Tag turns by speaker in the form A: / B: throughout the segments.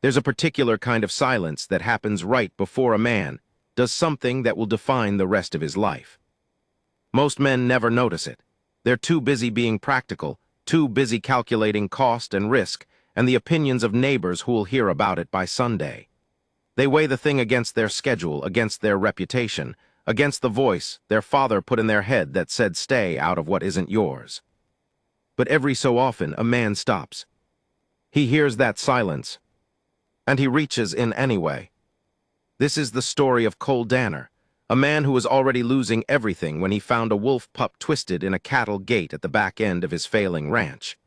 A: There's a particular kind of silence that happens right before a man does something that will define the rest of his life. Most men never notice it. They're too busy being practical, too busy calculating cost and risk, and the opinions of neighbors who'll hear about it by Sunday. They weigh the thing against their schedule, against their reputation, against the voice their father put in their head that said stay out of what isn't yours. But every so often a man stops. He hears that silence, and he reaches in anyway. This is the story of Cole Danner, a man who was already losing everything when he found a wolf pup twisted in a cattle gate at the back end of his failing ranch.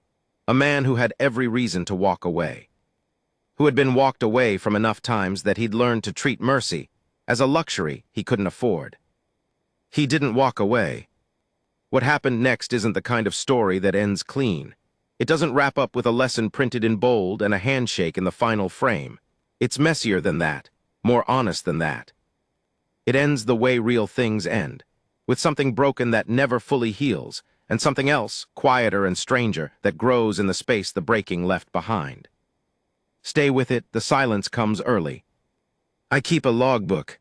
A: A man who had every reason to walk away. Who had been walked away from enough times that he'd learned to treat mercy as a luxury he couldn't afford. He didn't walk away. What happened next isn't the kind of story that ends clean. It doesn't wrap up with a lesson printed in bold and a handshake in the final frame. It's messier than that, more honest than that. It ends the way real things end, with something broken that never fully heals, and something else, quieter and stranger, that grows in the space the breaking left behind. Stay with it, the silence comes early. I keep a logbook.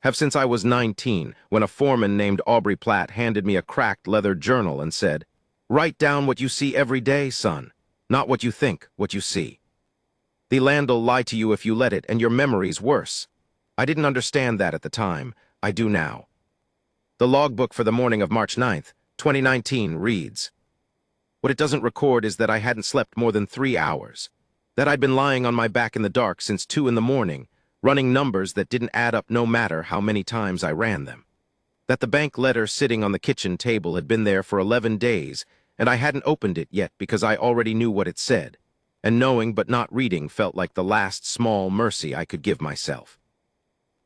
A: Have since I was 19, when a foreman named Aubrey Platt handed me a cracked leather journal and said, "Write down what you see every day, son. Not what you think, what you see. The land'll lie to you if you let it, and your memory's worse." I didn't understand that at the time. I do now. The logbook for the morning of March 9th, 2019 reads, what it doesn't record is that I hadn't slept more than 3 hours. That I'd been lying on my back in the dark since 2 in the morning, running numbers that didn't add up no matter how many times I ran them. That the bank letter sitting on the kitchen table had been there for 11 days, and I hadn't opened it yet because I already knew what it said, and knowing but not reading felt like the last small mercy I could give myself.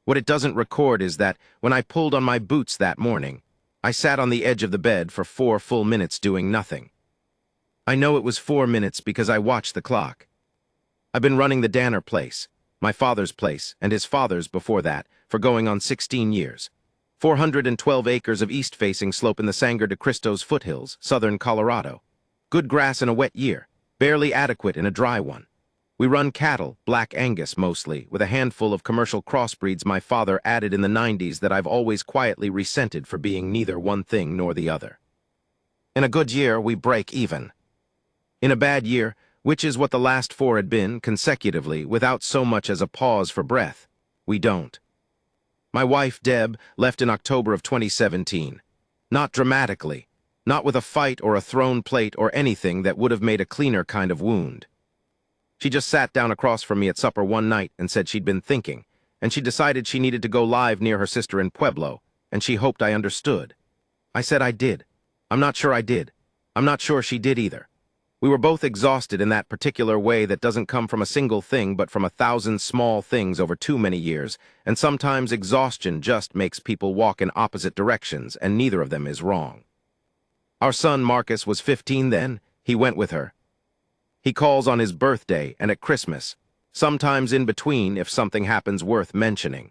A: What it doesn't record is that when I pulled on my boots that morning, I sat on the edge of the bed for 4 full minutes doing nothing. I know it was 4 minutes because I watched the clock. I've been running the Danner place, my father's place, and his father's before that, for going on 16 years. 412 acres of east-facing slope in the Sangre de Cristo's foothills, southern Colorado. Good grass in a wet year, barely adequate in a dry one. We run cattle, Black Angus mostly, with a handful of commercial crossbreeds my father added in the 90s that I've always quietly resented for being neither one thing nor the other. In a good year, we break even. In a bad year, which is what the last 4 had been, consecutively, without so much as a pause for breath, we don't. My wife, Deb, left in October of 2017. Not dramatically, not with a fight or a thrown plate or anything that would have made a cleaner kind of wound. She just sat down across from me at supper one night and said she'd been thinking, and she decided she needed to go live near her sister in Pueblo, and she hoped I understood. I said I did. I'm not sure I did. I'm not sure she did either. We were both exhausted in that particular way that doesn't come from a single thing but from 1,000 small things over too many years, and sometimes exhaustion just makes people walk in opposite directions, and neither of them is wrong. Our son Marcus was 15 then. He went with her. He calls on his birthday and at Christmas, sometimes in between if something happens worth mentioning.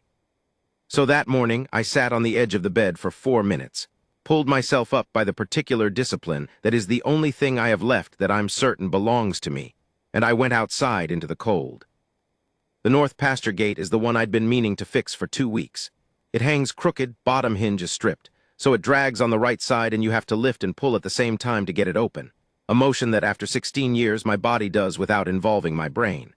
A: So that morning, I sat on the edge of the bed for 4 minutes, pulled myself up by the particular discipline that is the only thing I have left that I'm certain belongs to me, and I went outside into the cold. The north pasture gate is the one I'd been meaning to fix for 2 weeks. It hangs crooked, bottom hinge is stripped, so it drags on the right side and you have to lift and pull at the same time to get it open, a motion that after 16 years my body does without involving my brain.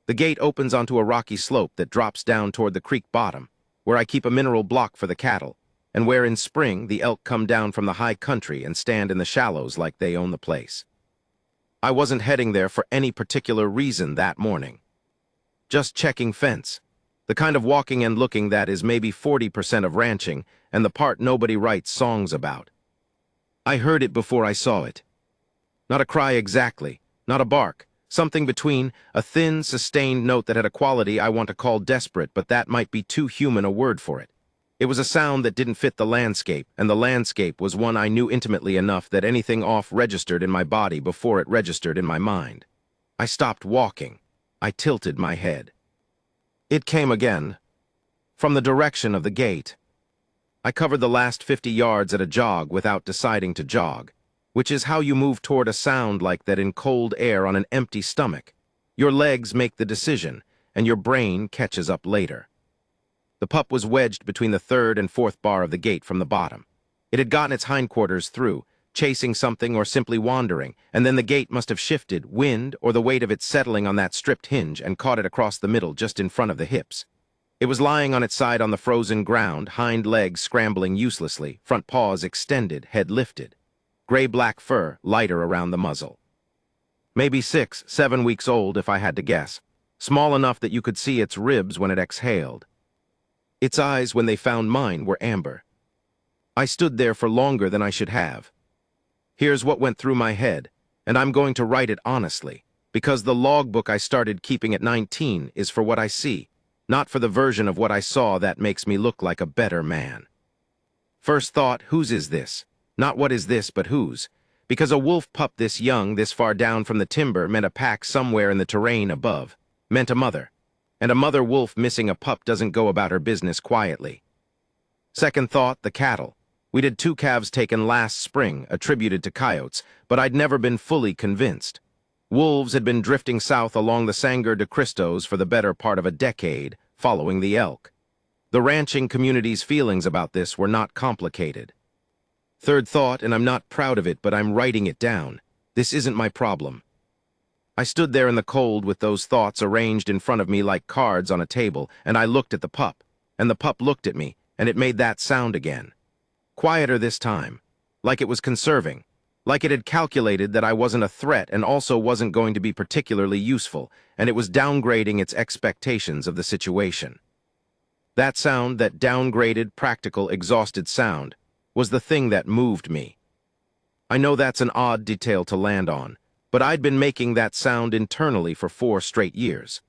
A: The gate opens onto a rocky slope that drops down toward the creek bottom, where I keep a mineral block for the cattle, and where in spring the elk come down from the high country and stand in the shallows like they own the place. I wasn't heading there for any particular reason that morning. Just checking fence, the kind of walking and looking that is maybe 40% of ranching and the part nobody writes songs about. I heard it before I saw it. Not a cry exactly, not a bark, something between, a thin, sustained note that had a quality I want to call desperate, but that might be too human a word for it. It was a sound that didn't fit the landscape, and the landscape was one I knew intimately enough that anything off registered in my body before it registered in my mind. I stopped walking. I tilted my head. It came again, from the direction of the gate. I covered the last 50 yards at a jog without deciding to jog, which is how you move toward a sound like that in cold air on an empty stomach. Your legs make the decision, and your brain catches up later. The pup was wedged between the third and fourth bar of the gate from the bottom. It had gotten its hindquarters through, chasing something or simply wandering, and then the gate must have shifted, wind or the weight of it settling on that stripped hinge and caught it across the middle just in front of the hips. It was lying on its side on the frozen ground, hind legs scrambling uselessly, front paws extended, head lifted. Gray-black fur, lighter around the muzzle. Maybe 6, 7 weeks old if I had to guess, small enough that you could see its ribs when it exhaled. Its eyes, when they found mine, were amber. I stood there for longer than I should have. Here's what went through my head, and I'm going to write it honestly, because the logbook I started keeping at 19 is for what I see, not for the version of what I saw that makes me look like a better man. First thought, whose is this? Not what is this, but whose? Because a wolf pup this young, this far down from the timber, meant a pack somewhere in the terrain above, meant a mother. And a mother wolf missing a pup doesn't go about her business quietly. Second thought, the cattle. We did 2 calves taken last spring, attributed to coyotes, but I'd never been fully convinced. Wolves had been drifting south along the Sangre de Cristos for the better part of a decade, following the elk. The ranching community's feelings about this were not complicated. Third thought, and I'm not proud of it, but I'm writing it down. This isn't my problem. I stood there in the cold with those thoughts arranged in front of me like cards on a table, and I looked at the pup, and the pup looked at me, and it made that sound again. Quieter this time, like it was conserving, like it had calculated that I wasn't a threat and also wasn't going to be particularly useful, and it was downgrading its expectations of the situation. That sound, that downgraded, practical, exhausted sound, was the thing that moved me. I know that's an odd detail to land on, but I'd been making that sound internally for 4 straight years.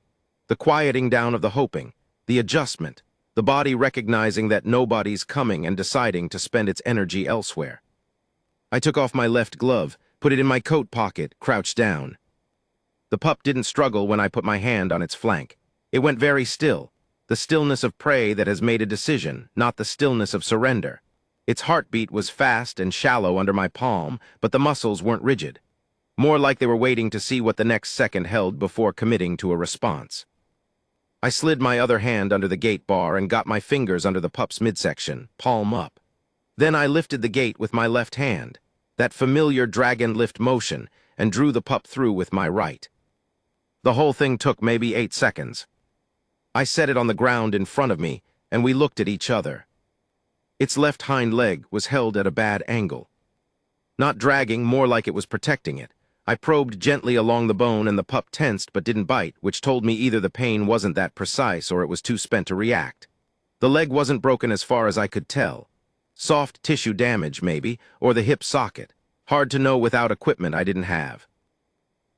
A: The quieting down of the hoping, the adjustment, the body recognizing that nobody's coming and deciding to spend its energy elsewhere. I took off my left glove, put it in my coat pocket, crouched down. The pup didn't struggle when I put my hand on its flank. It went very still, the stillness of prey that has made a decision, not the stillness of surrender. Its heartbeat was fast and shallow under my palm, but the muscles weren't rigid. More like they were waiting to see what the next second held before committing to a response. I slid my other hand under the gate bar and got my fingers under the pup's midsection, palm up. Then I lifted the gate with my left hand, that familiar dragon lift motion, and drew the pup through with my right. The whole thing took maybe 8 seconds. I set it on the ground in front of me, and we looked at each other. Its left hind leg was held at a bad angle. Not dragging, more like it was protecting it. I probed gently along the bone and the pup tensed but didn't bite, which told me either the pain wasn't that precise or it was too spent to react. The leg wasn't broken as far as I could tell. Soft tissue damage, maybe, or the hip socket. Hard to know without equipment I didn't have.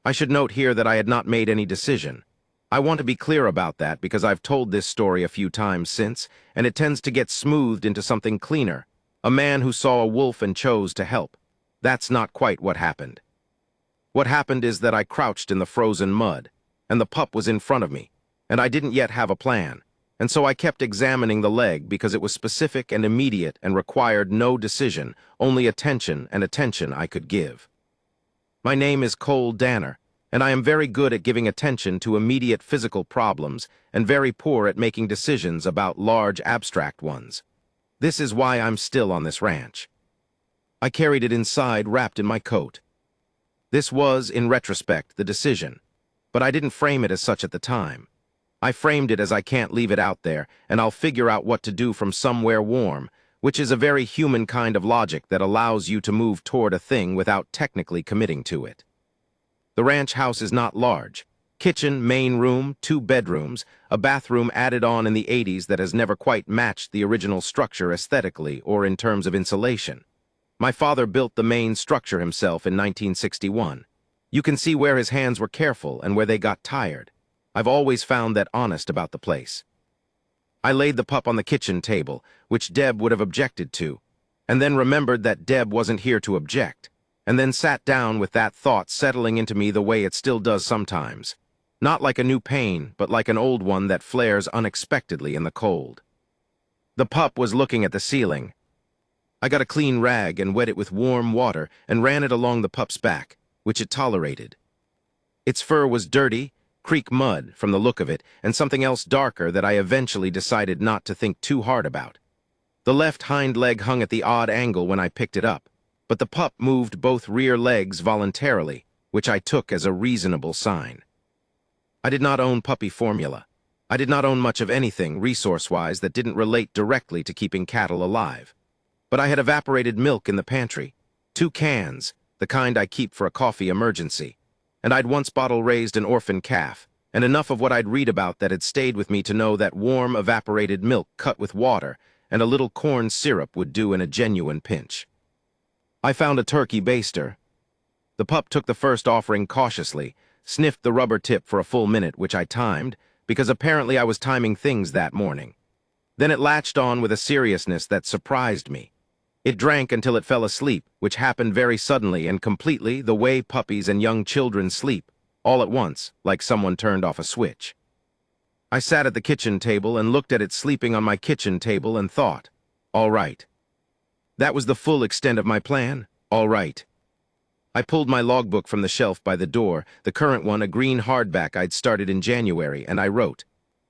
A: I should note here that I had not made any decision. I want to be clear about that because I've told this story a few times since, and it tends to get smoothed into something cleaner. A man who saw a wolf and chose to help. That's not quite what happened. What happened is that I crouched in the frozen mud, and the pup was in front of me, and I didn't yet have a plan, and so I kept examining the leg because it was specific and immediate and required no decision, only attention and attention I could give. My name is Cole Danner, and I am very good at giving attention to immediate physical problems and very poor at making decisions about large abstract ones. This is why I'm still on this ranch. I carried it inside wrapped in my coat. This was, in retrospect, the decision, but I didn't frame it as such at the time. I framed it as I can't leave it out there, and I'll figure out what to do from somewhere warm, which is a very human kind of logic that allows you to move toward a thing without technically committing to it. The ranch house is not large. Kitchen, main room, 2 bedrooms, a bathroom added on in the 80s that has never quite matched the original structure aesthetically or in terms of insulation. My father built the main structure himself in 1961. You can see where his hands were careful and where they got tired. I've always found that honest about the place. I laid the pup on the kitchen table, which Deb would have objected to, and then remembered that Deb wasn't here to object, and then sat down with that thought settling into me the way it still does sometimes. Not like a new pain, but like an old one that flares unexpectedly in the cold. The pup was looking at the ceiling. I got a clean rag and wet it with warm water and ran it along the pup's back, which it tolerated. Its fur was dirty, creek mud from the look of it, and something else darker that I eventually decided not to think too hard about. The left hind leg hung at the odd angle when I picked it up, but the pup moved both rear legs voluntarily, which I took as a reasonable sign. I did not own puppy formula. I did not own much of anything, resource-wise, that didn't relate directly to keeping cattle alive. But I had evaporated milk in the pantry, 2 cans, the kind I keep for a coffee emergency, and I'd once bottle-raised an orphan calf, and enough of what I'd read about that had stayed with me to know that warm, evaporated milk cut with water and a little corn syrup would do in a genuine pinch. I found a turkey baster. The pup took the first offering cautiously, sniffed the rubber tip for a full minute, which I timed, because apparently I was timing things that morning. Then it latched on with a seriousness that surprised me. It drank until it fell asleep, which happened very suddenly and completely the way puppies and young children sleep, all at once, like someone turned off a switch. I sat at the kitchen table and looked at it sleeping on my kitchen table and thought, all right. That was the full extent of my plan, all right. I pulled my logbook from the shelf by the door, the current one a green hardback I'd started in January, and I wrote,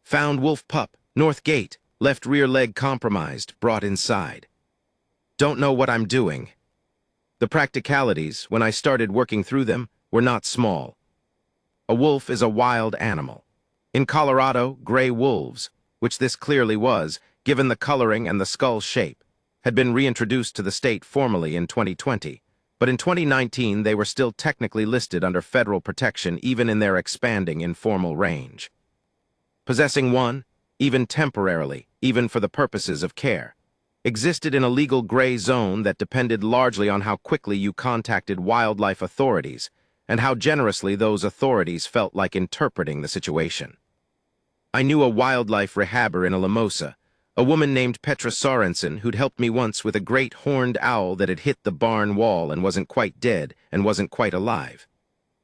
A: "Found wolf pup, north gate, left rear leg compromised, brought inside. Don't know what I'm doing." The practicalities, when I started working through them, were not small. A wolf is a wild animal. In Colorado, gray wolves, which this clearly was, given the coloring and the skull shape, had been reintroduced to the state formally in 2020, but in 2019 they were still technically listed under federal protection even in their expanding informal range. Possessing one, even temporarily, even for the purposes of care, existed in a legal gray zone that depended largely on how quickly you contacted wildlife authorities and how generously those authorities felt like interpreting the situation. I knew a wildlife rehabber in Alamosa, a woman named Petra Sorensen who'd helped me once with a great horned owl that had hit the barn wall and wasn't quite dead and wasn't quite alive.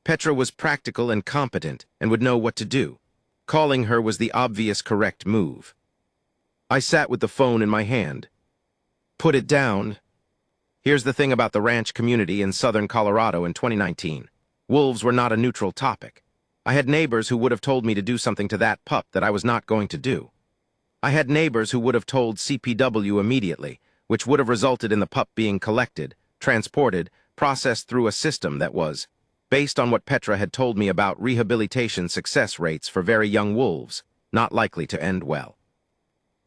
A: Petra was practical and competent and would know what to do. Calling her was the obvious correct move. I sat with the phone in my hand. Put it down. Here's the thing about the ranch community in southern Colorado in 2019. Wolves were not a neutral topic. I had neighbors who would have told me to do something to that pup that I was not going to do. I had neighbors who would have told CPW immediately, which would have resulted in the pup being collected, transported, processed through a system that was, based on what Petra had told me about rehabilitation success rates for very young wolves, not likely to end well.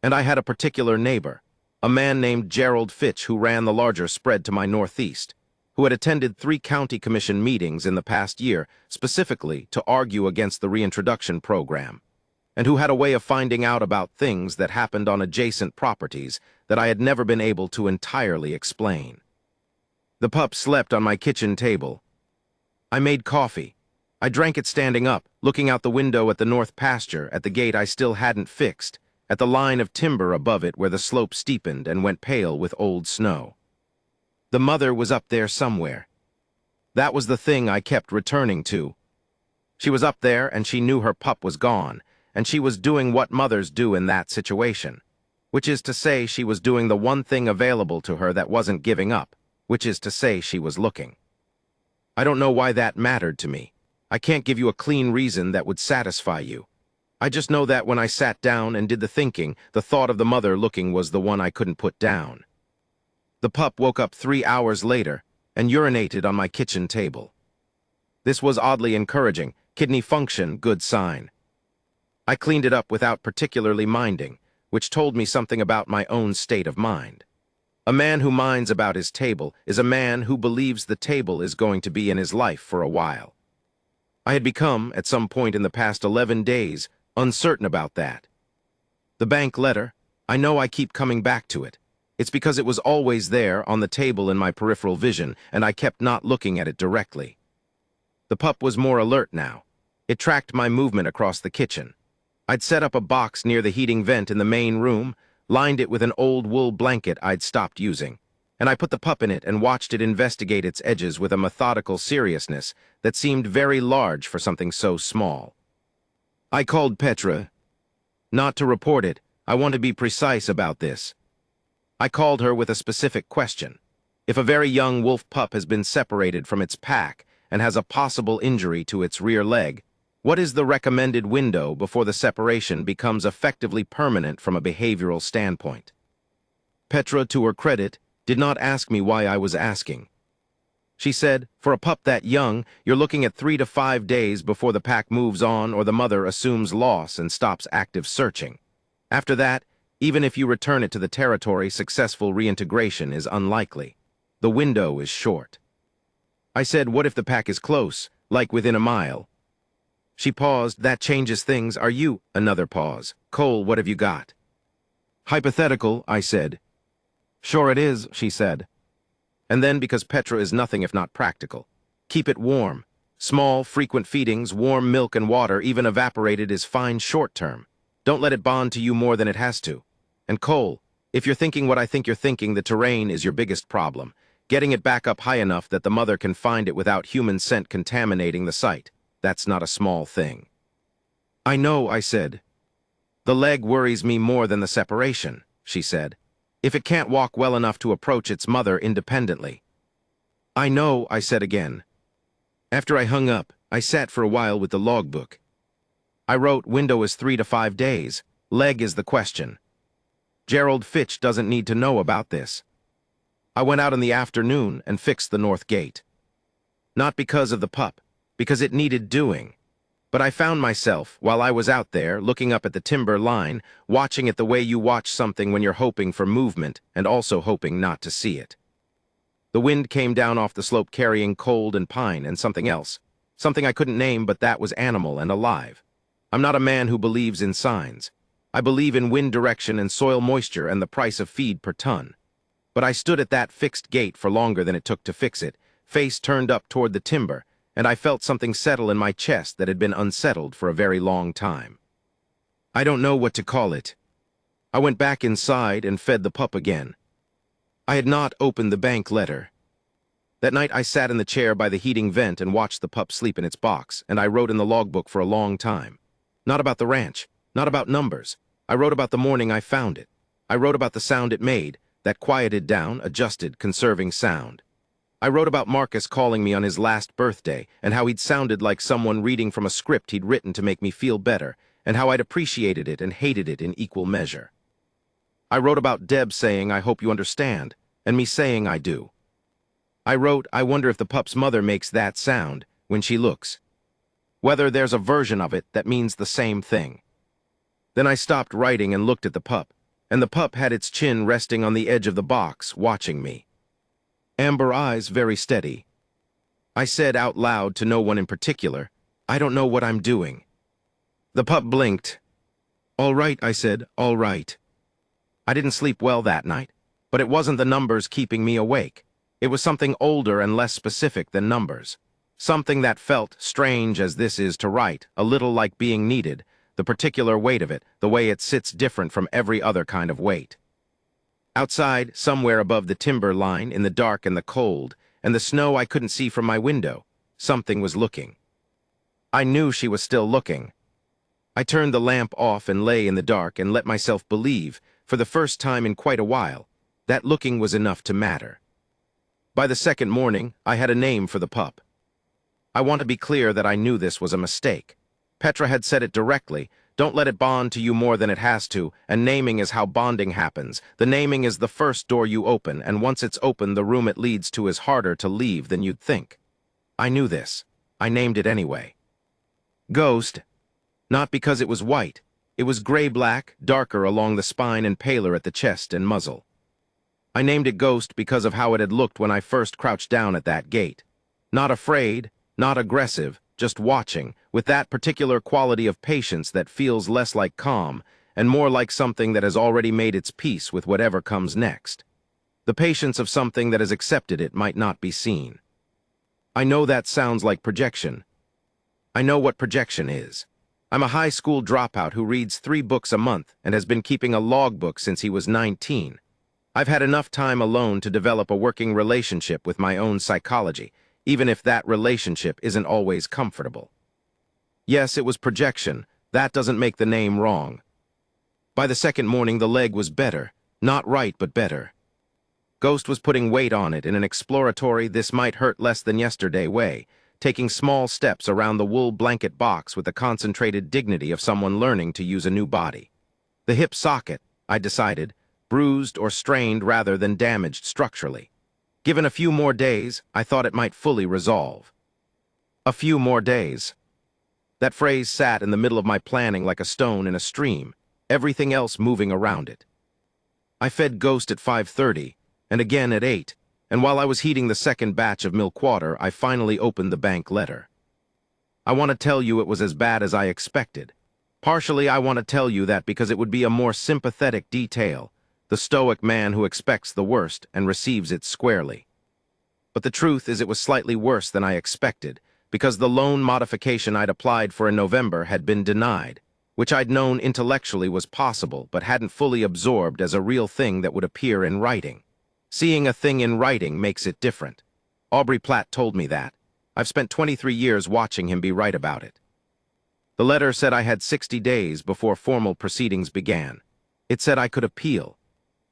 A: And I had a particular neighbor, a man named Gerald Fitch who ran the larger spread to my northeast, who had attended 3 county commission meetings in the past year specifically to argue against the reintroduction program, and who had a way of finding out about things that happened on adjacent properties that I had never been able to entirely explain. The pup slept on my kitchen table. I made coffee. I drank it standing up, looking out the window at the north pasture, at the gate I still hadn't fixed, at the line of timber above it where the slope steepened and went pale with old snow. The mother was up there somewhere. That was the thing I kept returning to. She was up there and she knew her pup was gone, and she was doing what mothers do in that situation, which is to say she was doing the one thing available to her that wasn't giving up, which is to say she was looking. I don't know why that mattered to me. I can't give you a clean reason that would satisfy you. I just know that when I sat down and did the thinking, the thought of the mother looking was the one I couldn't put down. The pup woke up 3 hours later and urinated on my kitchen table. This was oddly encouraging. Kidney function, good sign. I cleaned it up without particularly minding, which told me something about my own state of mind. A man who minds about his table is a man who believes the table is going to be in his life for a while. I had become, at some point in the past 11 days, uncertain about that. The bank letter, I know I keep coming back to it. It's because it was always there on the table in my peripheral vision, and I kept not looking at it directly. The pup was more alert now. It tracked my movement across the kitchen. I'd set up a box near the heating vent in the main room, lined it with an old wool blanket I'd stopped using, and I put the pup in it and watched it investigate its edges with a methodical seriousness that seemed very large for something so small. I called Petra. Not to report it, I want to be precise about this. I called her with a specific question. If a very young wolf pup has been separated from its pack and has a possible injury to its rear leg, What is the recommended window before the separation becomes effectively permanent from a behavioral standpoint? Petra, to her credit, did not ask me why I was asking. She said, for a pup that young, you're looking at 3 to 5 days before the pack moves on or the mother assumes loss and stops active searching. After that, even if you return it to the territory, successful reintegration is unlikely. The window is short. I said, what if the pack is close, like within a mile? She paused. That changes things. Are you? Another pause. Cole, what have you got? Hypothetical, I said. Sure it is, she said. And then, because Petra is nothing if not practical, keep it warm. Small, frequent feedings, warm milk and water, even evaporated, is fine short-term. Don't let it bond to you more than it has to. And Cole, if you're thinking what I think you're thinking, the terrain is your biggest problem. Getting it back up high enough that the mother can find it without human scent contaminating the site. That's not a small thing. I know, I said. The leg worries me more than the separation, she said. If it can't walk well enough to approach its mother independently. I know, I said again. After I hung up, I sat for a while with the logbook. I wrote, window is 3 to 5 days. Leg is the question. Gerald Fitch doesn't need to know about this. I went out in the afternoon and fixed the north gate. Not because of the pup, because it needed doing. But I found myself, while I was out there, looking up at the timber line, watching it the way you watch something when you're hoping for movement and also hoping not to see it. The wind came down off the slope carrying cold and pine and something else. Something I couldn't name, but that was animal and alive. I'm not a man who believes in signs. I believe in wind direction and soil moisture and the price of feed per ton. But I stood at that fixed gate for longer than it took to fix it, face turned up toward the timber, and I felt something settle in my chest that had been unsettled for a very long time. I don't know what to call it. I went back inside and fed the pup again. I had not opened the bank letter. That night I sat in the chair by the heating vent and watched the pup sleep in its box, and I wrote in the logbook for a long time. Not about the ranch, not about numbers. I wrote about the morning I found it. I wrote about the sound it made, that quieted down, adjusted, conserving sound. I wrote about Marcus calling me on his last birthday and how he'd sounded like someone reading from a script he'd written to make me feel better, and how I'd appreciated it and hated it in equal measure. I wrote about Deb saying, I hope you understand, and me saying I do. I wrote, I wonder if the pup's mother makes that sound when she looks. Whether there's a version of it that means the same thing. Then I stopped writing and looked at the pup, and the pup had its chin resting on the edge of the box, watching me. Amber eyes very steady. I said out loud to no one in particular, I don't know what I'm doing. The pup blinked. All right, I said, all right. I didn't sleep well that night, but it wasn't the numbers keeping me awake. It was something older and less specific than numbers. Something that felt, strange as this is to write, a little like being needed, the particular weight of it, the way it sits different from every other kind of weight. Outside, somewhere above the timber line, in the dark and the cold, and the snow I couldn't see from my window, something was looking. I knew she was still looking. I turned the lamp off and lay in the dark and let myself believe, for the first time in quite a while, that looking was enough to matter. By the second morning, I had a name for the pup. I want to be clear that I knew this was a mistake. Petra had said it directly. Don't let it bond to you more than it has to, and naming is how bonding happens. The naming is the first door you open, and once it's open, the room it leads to is harder to leave than you'd think. I knew this. I named it anyway. Ghost. Not because it was white. It was gray-black, darker along the spine and paler at the chest and muzzle. I named it Ghost because of how it had looked when I first crouched down at that gate. Not afraid, not aggressive, just watching, with that particular quality of patience that feels less like calm and more like something that has already made its peace with whatever comes next. The patience of something that has accepted it might not be seen. I know that sounds like projection. I know what projection is. I'm a high school dropout who reads 3 books a month and has been keeping a logbook since he was 19. I've had enough time alone to develop a working relationship with my own psychology, even if that relationship isn't always comfortable. Yes, it was projection. That doesn't make the name wrong. By the second morning, the leg was better. Not right, but better. Ghost was putting weight on it in an exploratory, this might hurt less than yesterday way, taking small steps around the wool blanket box with the concentrated dignity of someone learning to use a new body. The hip socket, I decided, bruised or strained rather than damaged structurally. Given a few more days, I thought it might fully resolve. A few more days. That phrase sat in the middle of my planning like a stone in a stream, everything else moving around it. I fed Ghost at 5:30, and again at 8, and while I was heating the second batch of milk water, I finally opened the bank letter. I want to tell you it was as bad as I expected. Partially, I want to tell you that because it would be a more sympathetic detail, the stoic man who expects the worst and receives it squarely. But the truth is it was slightly worse than I expected, because the loan modification I'd applied for in November had been denied, which I'd known intellectually was possible but hadn't fully absorbed as a real thing that would appear in writing. Seeing a thing in writing makes it different. Aubrey Platt told me that. I've spent 23 years watching him be right about it. The letter said I had 60 days before formal proceedings began. It said I could appeal.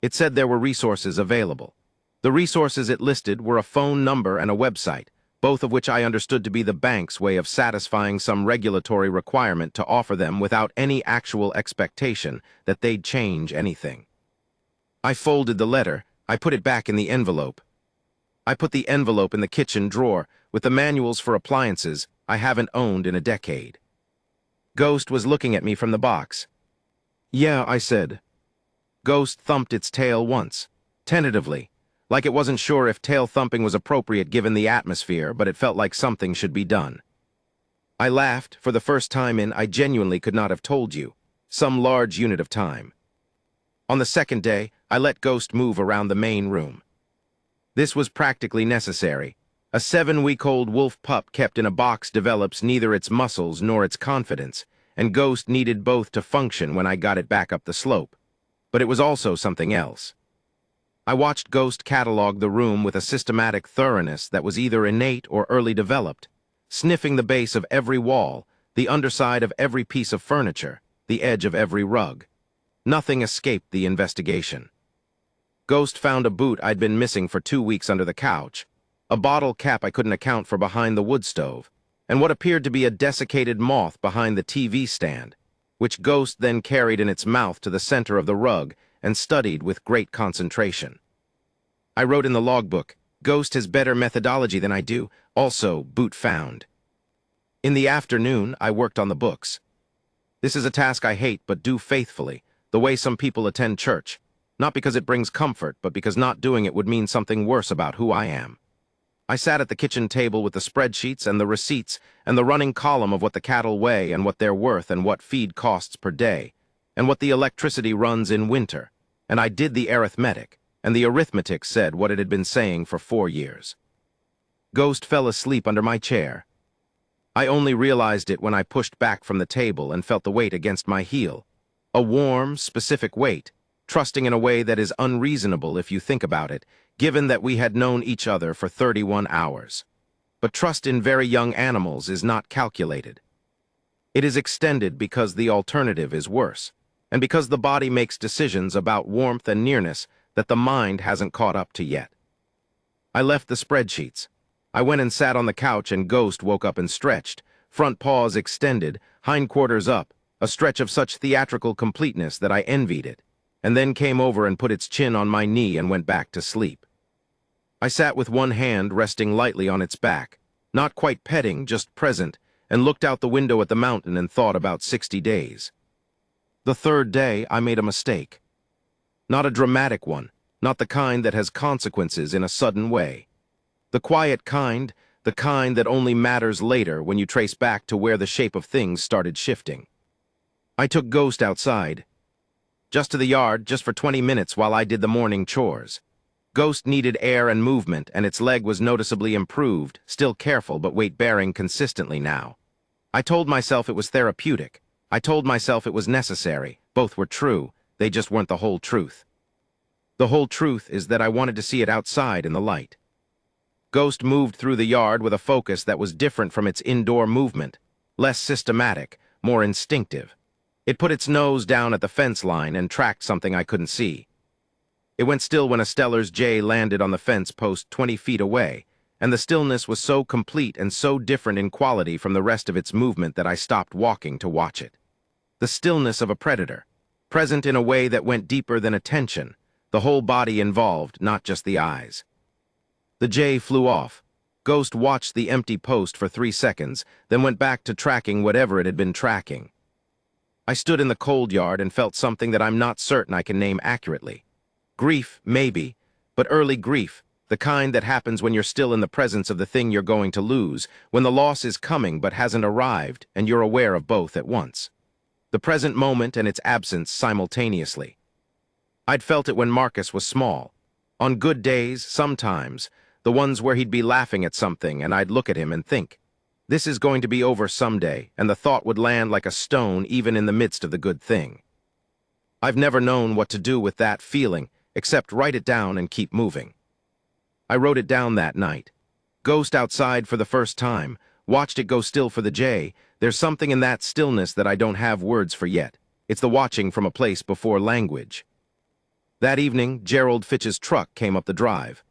A: It said there were resources available. The resources it listed were a phone number and a website, both of which I understood to be the bank's way of satisfying some regulatory requirement to offer them without any actual expectation that they'd change anything. I folded the letter. I put it back in the envelope. I put the envelope in the kitchen drawer with the manuals for appliances I haven't owned in a decade. Ghost was looking at me from the box. "Yeah," I said. Ghost thumped its tail once, tentatively, like it wasn't sure if tail thumping was appropriate given the atmosphere, but it felt like something should be done. I laughed. For the first time in, I genuinely could not have told you, some large unit of time. On the second day, I let Ghost move around the main room. This was practically necessary. A 7-week-old wolf pup kept in a box develops neither its muscles nor its confidence, and Ghost needed both to function when I got it back up the slope. But it was also something else. I watched Ghost catalog the room with a systematic thoroughness that was either innate or early developed, sniffing the base of every wall, the underside of every piece of furniture, the edge of every rug. Nothing escaped the investigation. Ghost found a boot I'd been missing for 2 weeks under the couch, a bottle cap I couldn't account for behind the wood stove, and what appeared to be a desiccated moth behind the TV stand, which Ghost then carried in its mouth to the center of the rug and studied with great concentration. I wrote in the logbook, "Ghost has better methodology than I do, also boot found." In the afternoon, I worked on the books. This is a task I hate but do faithfully, the way some people attend church, not because it brings comfort, but because not doing it would mean something worse about who I am. I sat at the kitchen table with the spreadsheets and the receipts and the running column of what the cattle weigh and what they're worth and what feed costs per day, and what the electricity runs in winter, and I did the arithmetic, and the arithmetic said what it had been saying for 4 years. Ghost fell asleep under my chair. I only realized it when I pushed back from the table and felt the weight against my heel. A warm, specific weight, trusting in a way that is unreasonable if you think about it, given that we had known each other for 31 hours. But trust in very young animals is not calculated. It is extended because the alternative is worse, and because the body makes decisions about warmth and nearness that the mind hasn't caught up to yet. I left the spreadsheets. I went and sat on the couch, and Ghost woke up and stretched, front paws extended, hindquarters up, a stretch of such theatrical completeness that I envied it, and then came over and put its chin on my knee and went back to sleep. I sat with one hand resting lightly on its back, not quite petting, just present, and looked out the window at the mountain and thought about 60 days. The third day, I made a mistake. Not a dramatic one, not the kind that has consequences in a sudden way. The quiet kind, the kind that only matters later when you trace back to where the shape of things started shifting. I took Ghost outside, just to the yard, just for 20 minutes while I did the morning chores. Ghost needed air and movement, and its leg was noticeably improved, still careful but weight-bearing consistently now. I told myself it was therapeutic. I told myself it was necessary. Both were true. They just weren't the whole truth. The whole truth is that I wanted to see it outside in the light. Ghost moved through the yard with a focus that was different from its indoor movement, less systematic, more instinctive. It put its nose down at the fence line and tracked something I couldn't see. It went still when a Steller's jay landed on the fence post 20 feet away, and the stillness was so complete and so different in quality from the rest of its movement that I stopped walking to watch it. The stillness of a predator, present in a way that went deeper than attention, the whole body involved, not just the eyes. The jay flew off. Ghost watched the empty post for 3 seconds, then went back to tracking whatever it had been tracking. I stood in the cold yard and felt something that I'm not certain I can name accurately. Grief, maybe, but early grief, the kind that happens when you're still in the presence of the thing you're going to lose, when the loss is coming but hasn't arrived, and you're aware of both at once. The present moment and its absence simultaneously. I'd felt it when Marcus was small. On good days, sometimes, the ones where he'd be laughing at something and I'd look at him and think, this is going to be over someday, and the thought would land like a stone even in the midst of the good thing. I've never known what to do with that feeling, except write it down and keep moving. I wrote it down that night. Ghost outside for the first time, watched it go still for the jay. There's something in that stillness that I don't have words for yet. It's the watching from a place before language. That evening, Gerald Fitch's truck came up the drive.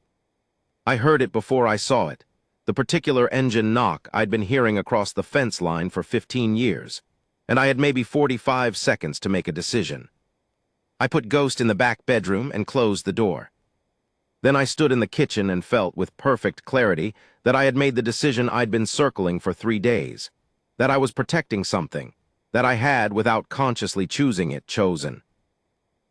A: I heard it before I saw it. The particular engine knock I'd been hearing across the fence line for 15 years, and I had maybe 45 seconds to make a decision. I put Ghost in the back bedroom and closed the door. Then I stood in the kitchen and felt with perfect clarity that I had made the decision I'd been circling for 3 days, that I was protecting something, that I had, without consciously choosing it, chosen.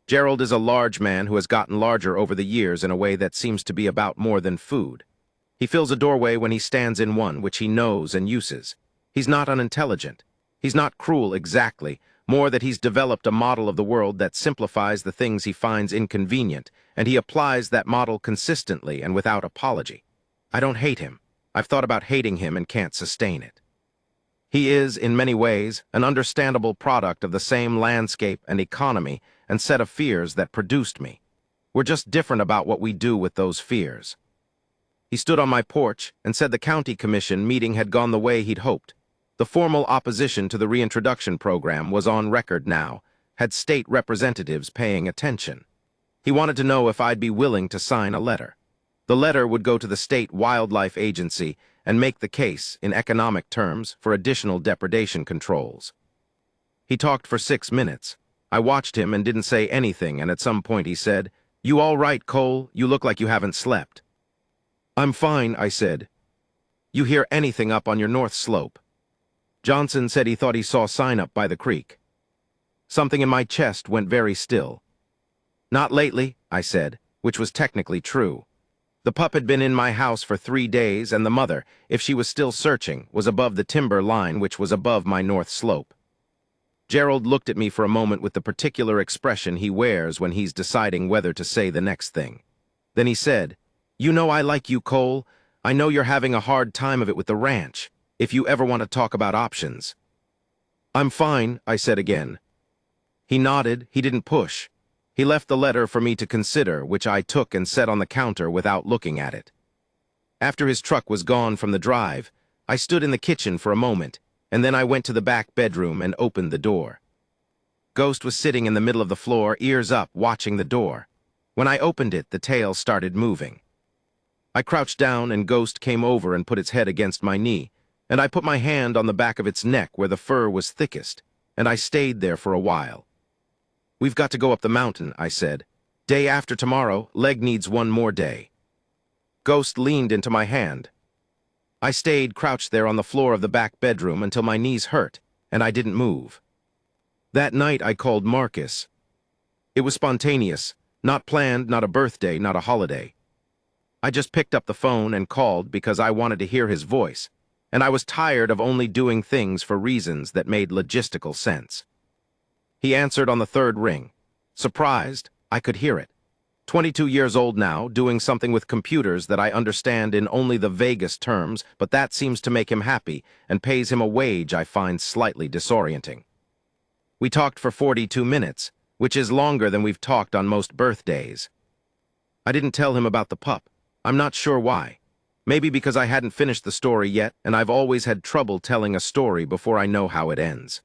A: Gerald is a large man who has gotten larger over the years in a way that seems to be about more than food. He fills a doorway when he stands in one, which he knows and uses. He's not unintelligent. He's not cruel exactly, more that he's developed a model of the world that simplifies the things he finds inconvenient, and he applies that model consistently and without apology. I don't hate him. I've thought about hating him and can't sustain it. He is, in many ways, an understandable product of the same landscape and economy and set of fears that produced me. We're just different about what we do with those fears. He stood on my porch and said the county commission meeting had gone the way he'd hoped. The formal opposition to the reintroduction program was on record now, had state representatives paying attention. He wanted to know if I'd be willing to sign a letter. The letter would go to the state wildlife agency and make the case, in economic terms, for additional depredation controls. He talked for 6 minutes. I watched him and didn't say anything, and at some point he said, "You all right, Cole? You look like you haven't slept." "I'm fine," I said. "You hear anything up on your north slope?" Johnson said he thought he saw sign up by the creek. Something in my chest went very still. "Not lately," I said, which was technically true. The pup had been in my house for 3 days, and the mother, if she was still searching, was above the timber line, which was above my north slope. Gerald looked at me for a moment with the particular expression he wears when he's deciding whether to say the next thing. Then he said, "You know I like you, Cole. I know you're having a hard time of it with the ranch. If you ever want to talk about options." "I'm fine," I said again. He nodded. He didn't push. He left the letter for me to consider, which I took and set on the counter without looking at it. After his truck was gone from the drive, I stood in the kitchen for a moment, and then I went to the back bedroom and opened the door. Ghost was sitting in the middle of the floor, ears up, watching the door. When I opened it, the tail started moving. I crouched down and Ghost came over and put its head against my knee, and I put my hand on the back of its neck where the fur was thickest, and I stayed there for a while. "We've got to go up the mountain," I said. "Day after tomorrow, leg needs 1 more day." Ghost leaned into my hand. I stayed crouched there on the floor of the back bedroom until my knees hurt, and I didn't move. That night I called Marcus. It was spontaneous, not planned, not a birthday, not a holiday. I just picked up the phone and called because I wanted to hear his voice, and I was tired of only doing things for reasons that made logistical sense. He answered on the 3rd ring. Surprised, I could hear it. 22 years old now, doing something with computers that I understand in only the vaguest terms, but that seems to make him happy and pays him a wage I find slightly disorienting. We talked for 42 minutes, which is longer than we've talked on most birthdays. I didn't tell him about the pup. I'm not sure why. Maybe because I hadn't finished the story yet, and I've always had trouble telling a story before I know how it ends.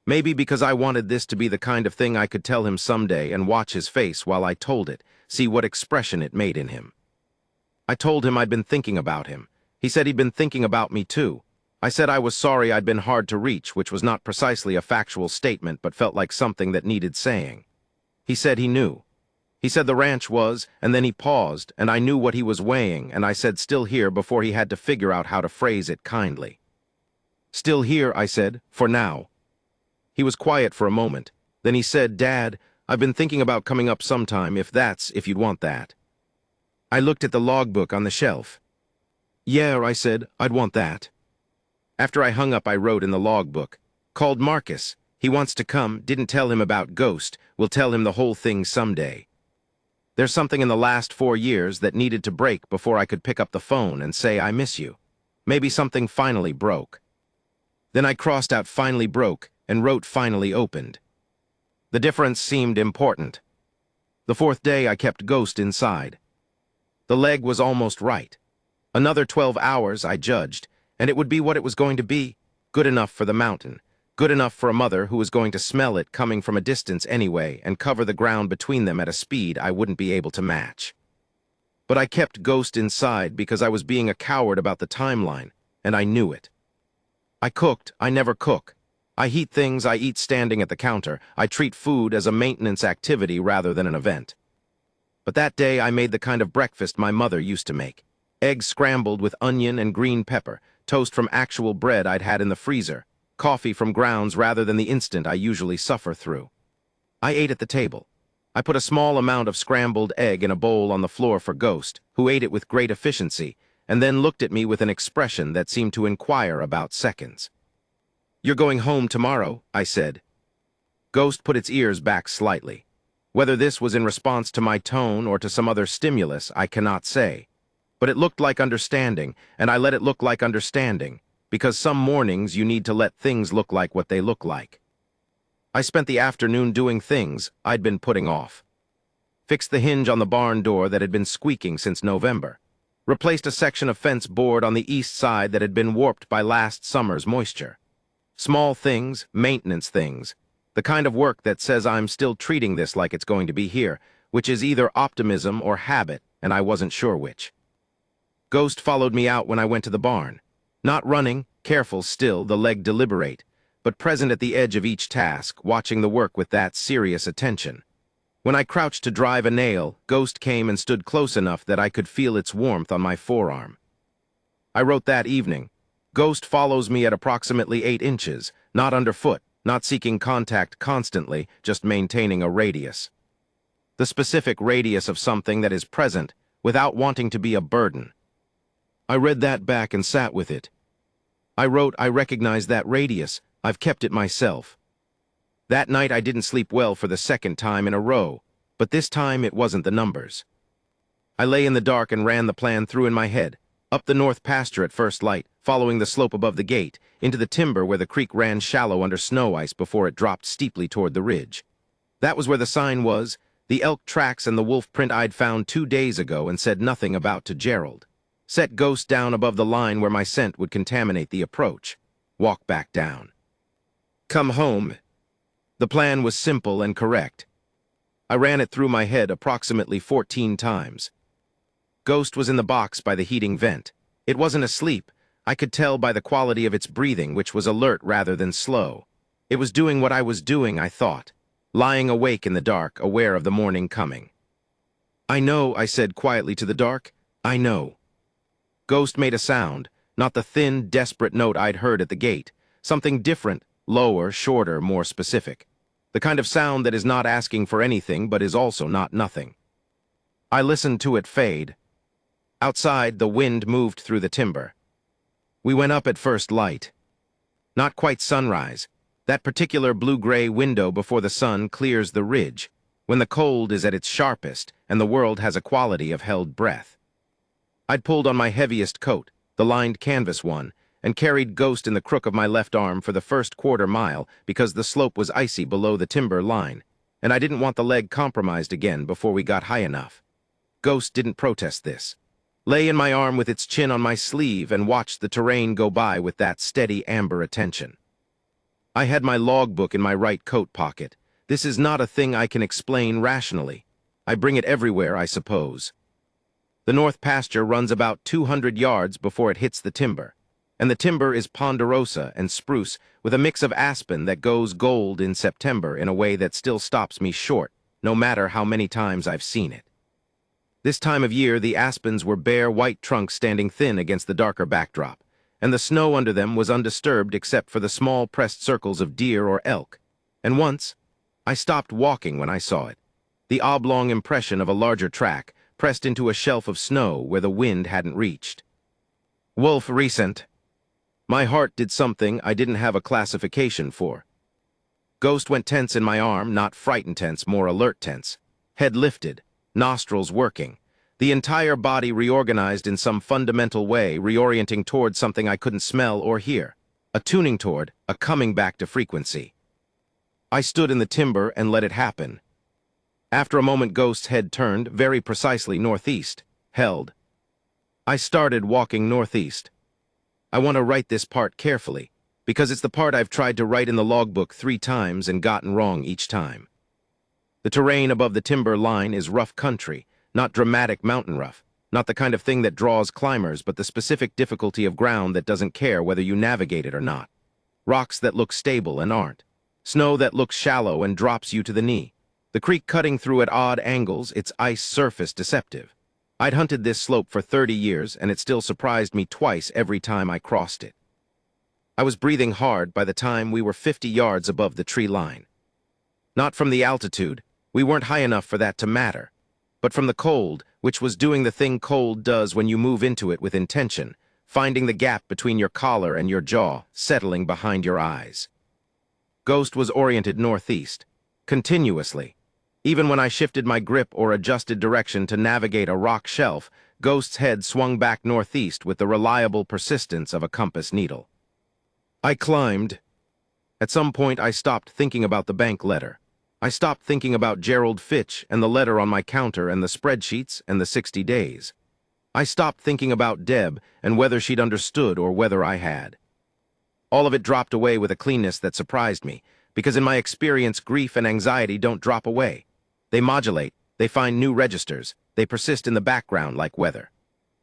A: Maybe because I wanted this to be the kind of thing I could tell him someday and watch his face while I told it, see what expression it made in him. I told him I'd been thinking about him, He said he'd been thinking about me too. I said I was sorry I'd been hard to reach, which was not precisely a factual statement but felt like something that needed saying. He said he knew. He said the ranch was, and then he paused, and I knew what he was weighing, and I said still here before he had to figure out how to phrase it kindly. Still here, I said, for now. He was quiet for a moment. Then he said, Dad, I've been thinking about coming up sometime, if you'd want that. I looked at the logbook on the shelf. Yeah, I said, I'd want that. After I hung up, I wrote in the logbook, called Marcus. He wants to come, didn't tell him about Ghost, will tell him the whole thing someday. There's something in the last 4 years that needed to break before I could pick up the phone and say I miss you. Maybe something finally broke. Then I crossed out finally broke and wrote finally opened. The difference seemed important. The 4th day I kept Ghost inside. The leg was almost right. Another 12 hours, I judged, and it would be what it was going to be, good enough for the mountain, good enough for a mother who was going to smell it coming from a distance anyway and cover the ground between them at a speed I wouldn't be able to match. But I kept Ghost inside because I was being a coward about the timeline, and I knew it. I cooked, I never cook. I heat things, I eat standing at the counter. I treat food as a maintenance activity rather than an event. But that day I made the kind of breakfast my mother used to make. Eggs scrambled with onion and green pepper, toast from actual bread I'd had in the freezer, coffee from grounds rather than the instant I usually suffer through. I ate at the table. I put a small amount of scrambled egg in a bowl on the floor for Ghost, who ate it with great efficiency, and then looked at me with an expression that seemed to inquire about seconds. You're going home tomorrow, I said. Ghost put its ears back slightly. Whether this was in response to my tone or to some other stimulus, I cannot say. But it looked like understanding, and I let it look like understanding, because some mornings you need to let things look like what they look like. I spent the afternoon doing things I'd been putting off. Fixed the hinge on the barn door that had been squeaking since November. Replaced a section of fence board on the east side that had been warped by last summer's moisture. Small things, maintenance things, the kind of work that says I'm still treating this like it's going to be here, which is either optimism or habit, and I wasn't sure which. Ghost followed me out when I went to the barn. Not running, careful still, the leg deliberate, but present at the edge of each task, watching the work with that serious attention. When I crouched to drive a nail, Ghost came and stood close enough that I could feel its warmth on my forearm. I wrote that evening, Ghost follows me at approximately 8 inches, not underfoot, not seeking contact constantly, just maintaining a radius. The specific radius of something that is present, without wanting to be a burden. I read that back and sat with it. I wrote, I recognize that radius, I've kept it myself. That night I didn't sleep well for the 2nd time in a row, but this time it wasn't the numbers. I lay in the dark and ran the plan through in my head, up the north pasture at first light, following the slope above the gate, into the timber where the creek ran shallow under snow ice before it dropped steeply toward the ridge. That was where the sign was, the elk tracks and the wolf print I'd found 2 days ago and said nothing about to Gerald. Set Ghost down above the line where my scent would contaminate the approach. Walk back down. Come home. The plan was simple and correct. I ran it through my head approximately 14 times. Ghost was in the box by the heating vent. It wasn't asleep. I could tell by the quality of its breathing, which was alert rather than slow. It was doing what I was doing, I thought, lying awake in the dark, aware of the morning coming. I know, I said quietly to the dark. I know. Ghost made a sound, not the thin, desperate note I'd heard at the gate. Something different, lower, shorter, more specific. The kind of sound that is not asking for anything but is also not nothing. I listened to it fade. Outside, the wind moved through the timber. We went up at first light. Not quite sunrise. That particular blue-gray window before the sun clears the ridge, when the cold is at its sharpest and the world has a quality of held breath. I'd pulled on my heaviest coat, the lined canvas one, and carried Ghost in the crook of my left arm for the first quarter mile because the slope was icy below the timber line, and I didn't want the leg compromised again before we got high enough. Ghost didn't protest this. Lay in my arm with its chin on my sleeve and watched the terrain go by with that steady amber attention. I had my logbook in my right coat pocket. This is not a thing I can explain rationally. I bring it everywhere, I suppose. The north pasture runs about 200 yards before it hits the timber, and the timber is ponderosa and spruce with a mix of aspen that goes gold in September in a way that still stops me short, no matter how many times I've seen it. This time of year, the aspens were bare white trunks standing thin against the darker backdrop, and the snow under them was undisturbed except for the small pressed circles of deer or elk. And once, I stopped walking when I saw it, the oblong impression of a larger track pressed into a shelf of snow where the wind hadn't reached. Wolf recent. My heart did something I didn't have a classification for. Ghost went tense in my arm, not frightened tense, more alert tense. Head lifted, nostrils working. The entire body reorganized in some fundamental way, reorienting toward something I couldn't smell or hear. A tuning toward, a coming back to frequency. I stood in the timber and let it happen. After a moment, Ghost's head turned, very precisely northeast, held. I started walking northeast. I want to write this part carefully, because it's the part I've tried to write in the logbook 3 times and gotten wrong each time. The terrain above the timber line is rough country, not dramatic mountain rough, not the kind of thing that draws climbers, but the specific difficulty of ground that doesn't care whether you navigate it or not. Rocks that look stable and aren't. Snow that looks shallow and drops you to the knee. The creek cutting through at odd angles, its ice surface deceptive. I'd hunted this slope for 30 years, and it still surprised me twice every time I crossed it. I was breathing hard by the time we were 50 yards above the tree line. Not from the altitude, we weren't high enough for that to matter, but from the cold, which was doing the thing cold does when you move into it with intention, finding the gap between your collar and your jaw, settling behind your eyes. Ghost was oriented northeast, continuously. Even when I shifted my grip or adjusted direction to navigate a rock shelf, Ghost's head swung back northeast with the reliable persistence of a compass needle. I climbed. At some point, I stopped thinking about the bank letter. I stopped thinking about Gerald Fitch and the letter on my counter and the spreadsheets and the 60 days. I stopped thinking about Deb and whether she'd understood or whether I had. All of it dropped away with a cleanness that surprised me, because in my experience, grief and anxiety don't drop away. They modulate, they find new registers, they persist in the background like weather.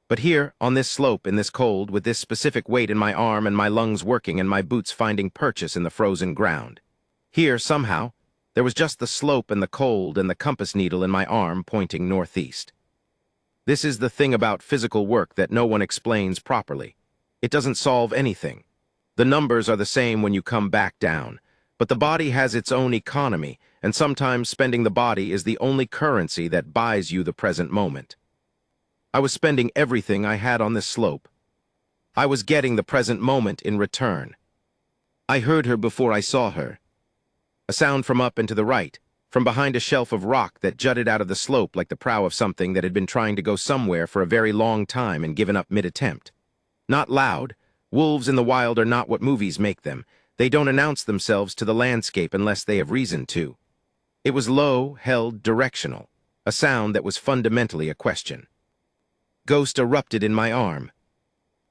A: But here, on this slope, in this cold, with this specific weight in my arm and my lungs working and my boots finding purchase in the frozen ground. Here, somehow, there was just the slope and the cold and the compass needle in my arm pointing northeast. This is the thing about physical work that no one explains properly. It doesn't solve anything. The numbers are the same when you come back down, but the body has its own economy, and sometimes spending the body is the only currency that buys you the present moment. I was spending everything I had on this slope. I was getting the present moment in return. I heard her before I saw her. A sound from up and to the right, from behind a shelf of rock that jutted out of the slope like the prow of something that had been trying to go somewhere for a very long time and given up mid-attempt. Not loud. Wolves in the wild are not what movies make them. They don't announce themselves to the landscape unless they have reason to. It was low, held, directional, a sound that was fundamentally a question. Ghost erupted in my arm.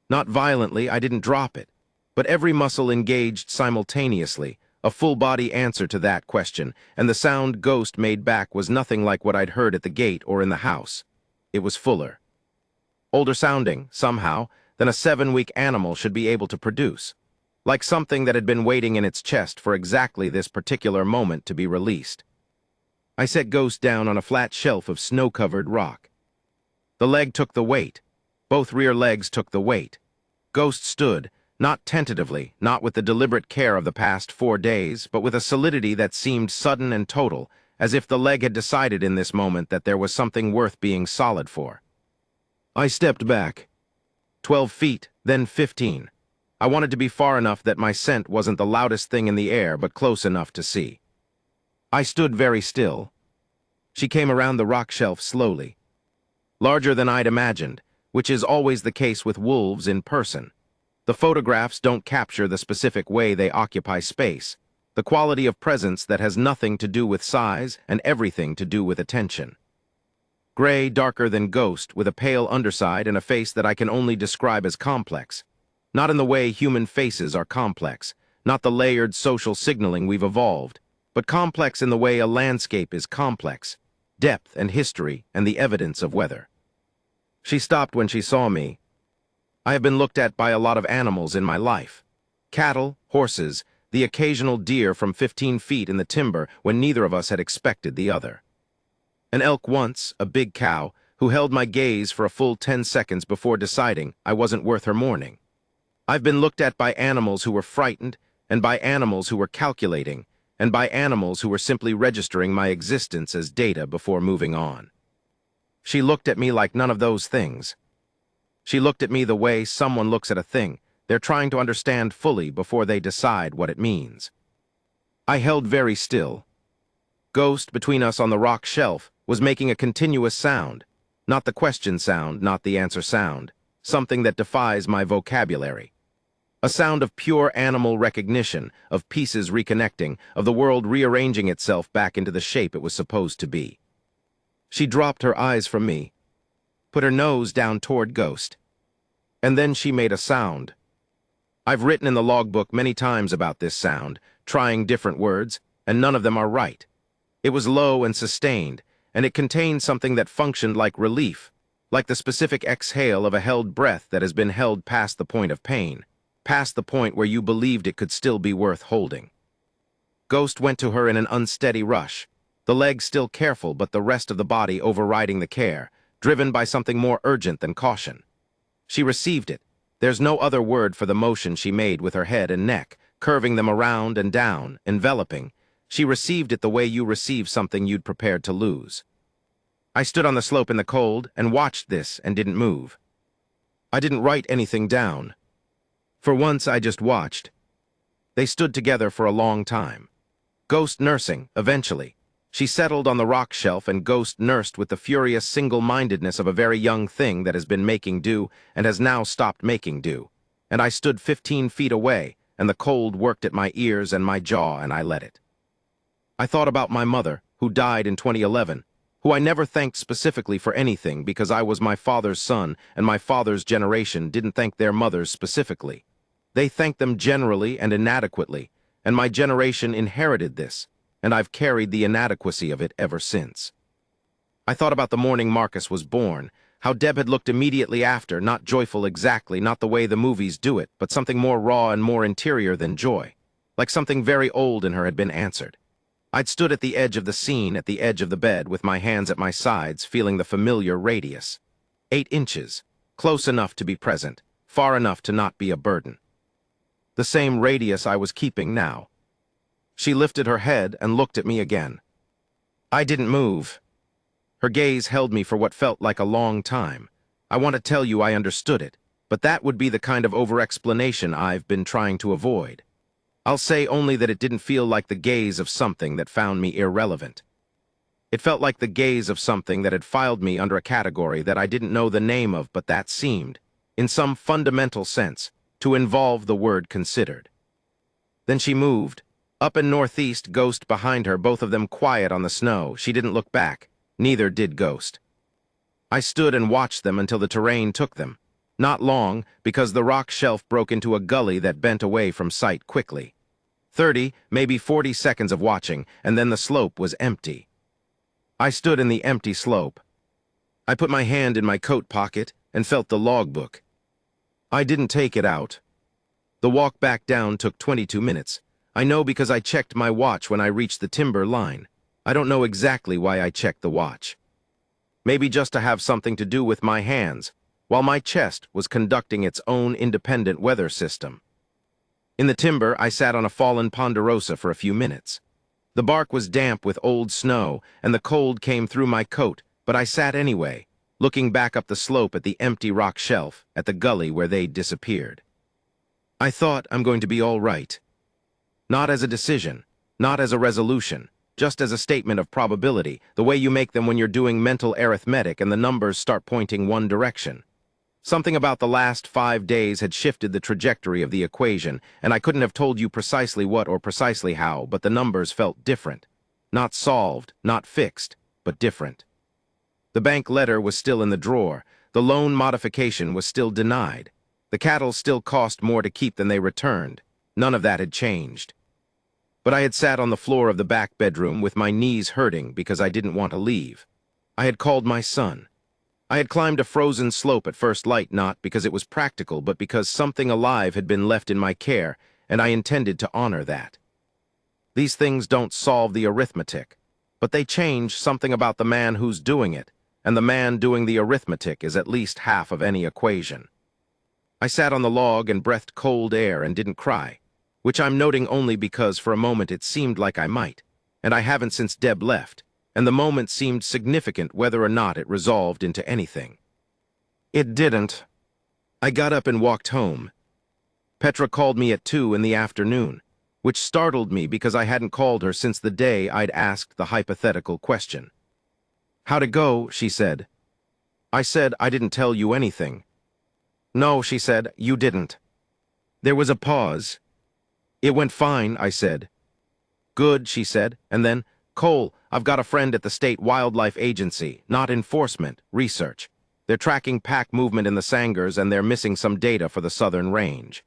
A: Not violently, I didn't drop it, but every muscle engaged simultaneously, a full-body answer to that question, and the sound Ghost made back was nothing like what I'd heard at the gate or in the house. It was fuller. Older sounding, somehow, than a 7-week animal should be able to produce. Like something that had been waiting in its chest for exactly this particular moment to be released. I set Ghost down on a flat shelf of snow-covered rock. The leg took the weight. Both rear legs took the weight. Ghost stood, not tentatively, not with the deliberate care of the past 4 days, but with a solidity that seemed sudden and total, as if the leg had decided in this moment that there was something worth being solid for. I stepped back. 12 feet, then 15. I wanted to be far enough that my scent wasn't the loudest thing in the air, but close enough to see. I stood very still. She came around the rock shelf slowly. Larger than I'd imagined, which is always the case with wolves in person. The photographs don't capture the specific way they occupy space, the quality of presence that has nothing to do with size and everything to do with attention. Gray, darker than Ghost, with a pale underside and a face that I can only describe as complex. Not in the way human faces are complex, not the layered social signaling we've evolved, but complex in the way a landscape is complex, depth and history and the evidence of weather. She stopped when she saw me. I have been looked at by a lot of animals in my life. Cattle, horses, the occasional deer from 15 feet in the timber when neither of us had expected the other. An elk once, a big cow, who held my gaze for a full 10 seconds before deciding I wasn't worth her mourning. I've been looked at by animals who were frightened, and by animals who were calculating, and by animals who were simply registering my existence as data before moving on. She looked at me like none of those things. She looked at me the way someone looks at a thing they're trying to understand fully before they decide what it means. I held very still. Ghost between us on the rock shelf was making a continuous sound, not the question sound, not the answer sound, something that defies my vocabulary. A sound of pure animal recognition, of pieces reconnecting, of the world rearranging itself back into the shape it was supposed to be. She dropped her eyes from me, put her nose down toward Ghost, and then she made a sound. I've written in the logbook many times about this sound, trying different words, and none of them are right. It was low and sustained, and it contained something that functioned like relief, like the specific exhale of a held breath that has been held past the point of pain, past the point where you believed it could still be worth holding. Ghost went to her in an unsteady rush, the legs still careful but the rest of the body overriding the care, driven by something more urgent than caution. She received it. There's no other word for the motion she made with her head and neck, curving them around and down, enveloping. She received it the way you receive something you'd prepared to lose. I stood on the slope in the cold and watched this and didn't move. I didn't write anything down. For once, I just watched. They stood together for a long time. Ghost nursing, eventually. She settled on the rock shelf and Ghost nursed with the furious single-mindedness of a very young thing that has been making do and has now stopped making do. And I stood 15 feet away, and the cold worked at my ears and my jaw, and I let it. I thought about my mother, who died in 2011, who I never thanked specifically for anything because I was my father's son and my father's generation didn't thank their mothers specifically. They thanked them generally and inadequately, and my generation inherited this, and I've carried the inadequacy of it ever since. I thought about the morning Marcus was born, how Deb had looked immediately after, not joyful exactly, not the way the movies do it, but something more raw and more interior than joy, like something very old in her had been answered. I'd stood at the edge of the scene, at the edge of the bed, with my hands at my sides, feeling the familiar radius. 8 inches, close enough to be present, far enough to not be a burden. The same radius I was keeping now. She lifted her head and looked at me again. I didn't move. Her gaze held me for what felt like a long time. I want to tell you I understood it, but that would be the kind of over-explanation I've been trying to avoid. I'll say only that it didn't feel like the gaze of something that found me irrelevant. It felt like the gaze of something that had filed me under a category that I didn't know the name of, but that seemed, in some fundamental sense, to involve the word considered. Then she moved. Up and northeast, Ghost behind her, both of them quiet on the snow. She didn't look back. Neither did Ghost. I stood and watched them until the terrain took them. Not long, because the rock shelf broke into a gully that bent away from sight quickly. 30, maybe 40 seconds of watching, and then the slope was empty. I stood in the empty slope. I put my hand in my coat pocket and felt the logbook. I didn't take it out. The walk back down took 22 minutes. I know because I checked my watch when I reached the timber line. I don't know exactly why I checked the watch. Maybe just to have something to do with my hands, while my chest was conducting its own independent weather system. In the timber, I sat on a fallen ponderosa for a few minutes. The bark was damp with old snow, and the cold came through my coat, but I sat anyway, looking back up the slope at the empty rock shelf, at the gully where they'd disappeared. I thought I'm going to be all right. Not as a decision, not as a resolution, just as a statement of probability, the way you make them when you're doing mental arithmetic and the numbers start pointing one direction. Something about the last 5 days had shifted the trajectory of the equation, and I couldn't have told you precisely what or precisely how, but the numbers felt different. Not solved, not fixed, but different. The bank letter was still in the drawer. The loan modification was still denied. The cattle still cost more to keep than they returned. None of that had changed. But I had sat on the floor of the back bedroom with my knees hurting because I didn't want to leave. I had called my son. I had climbed a frozen slope at first light not because it was practical, but because something alive had been left in my care, and I intended to honor that. These things don't solve the arithmetic, but they change something about the man who's doing it, and the man doing the arithmetic is at least half of any equation. I sat on the log and breathed cold air and didn't cry, which I'm noting only because for a moment it seemed like I might, and I haven't since Deb left, and the moment seemed significant whether or not it resolved into anything. It didn't. I got up and walked home. Petra called me at 2 in the afternoon, which startled me because I hadn't called her since the day I'd asked the hypothetical question. "How'd it go?" she said. I said, "I didn't tell you anything." "No," she said, "you didn't." There was a pause. "It went fine," I said. "Good," she said, and then, "Cole, I've got a friend at the State Wildlife Agency, not enforcement, research. They're tracking pack movement in the Sangers and they're missing some data for the Southern Range."